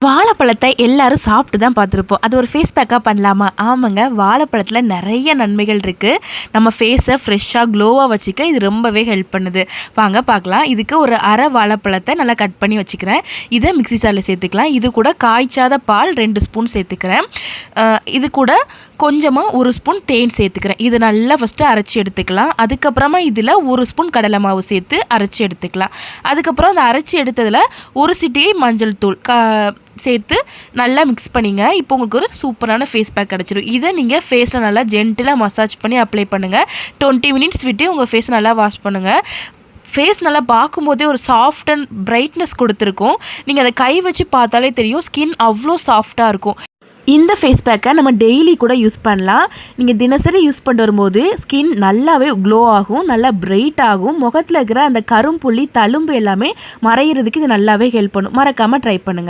வாழைப்பழத்தை எல்லாரும் சாப்பிட்டு தான் பார்த்துருப்போம். அது ஒரு ஃபேஸ் பேக்கா பண்ணலாமா? ஆமாங்க. வாழைப்பழத்தில நெறைய நன்மைகள் இருக்கு. நம்ம ஃபேஸை ஃப்ரெஷ்ஷா, க்ளோவா வச்சுக்க இது ரொம்பவே ஹெல்ப் பண்ணுது. வாங்க பார்க்கலாம். இதுக்கு ஒரு அரை வாழைப்பழத்த நல்லா கட் பண்ணி வச்சுக்கிறேன். இத மிக்ஸி ஜார்ல சேர்த்துக்கலாம். இது கூட காய்ச்சாத பால் 2 ஸ்பூன் சேர்த்துக்கிறேன். இது கூட கொஞ்சமா 1 ஸ்பூன் தேன் சேர்த்துக்கிறேன். இது நல்லா ஃபஸ்ட்டு அரைச்சி எடுத்துக்கலாம். அதுக்கப்புறமா இதில 1 ஸ்பூன் கடலை மாவு சேர்த்து அரைச்சி எடுத்துக்கலாம். அதுக்கப்புறம் அந்த அரைச்சி எடுத்ததில 1 சிட்டிகை மஞ்சள் தூள் சேர்த்து நல்லா மிக்ஸ் பண்ணிங்க. இப்போ உங்களுக்கு ஒரு சூப்பரான ஃபேஸ் பேக் கிடச்சிரும். இதை நீங்கள் ஃபேஸில் நல்லா ஜென்டிலாக மசாஜ் பண்ணி அப்ளை பண்ணுங்கள். 20 மினிட்ஸ் விட்டு உங்கள் ஃபேஸ் நல்லா வாஷ் பண்ணுங்கள். ஃபேஸ் நல்லா பார்க்கும்போதே ஒரு சாஃப்ட் அண்ட் பிரைட்னஸ் கொடுத்துருக்கும். நீங்கள் அதை கை வச்சு பார்த்தாலே தெரியும், ஸ்கின் அவ்வளோ சாஃப்டாக இருக்கும். இந்த ஃபேஸ் பேக்கை நம்ம டெய்லி கூட யூஸ் பண்ணலாம். நீங்கள் தினசரி யூஸ் பண்ணிட்டு வரும்போது ஸ்கின் நல்லாவே க்ளோ ஆகும், நல்லா பிரைட் ஆகும். முகத்தில் இருக்கிற அந்த கரும்புள்ளி, தழும்பு எல்லாமே மறையிறதுக்கு இது நல்லாவே ஹெல்ப் பண்ணும். மறக்காமல் ட்ரை பண்ணுங்கள்.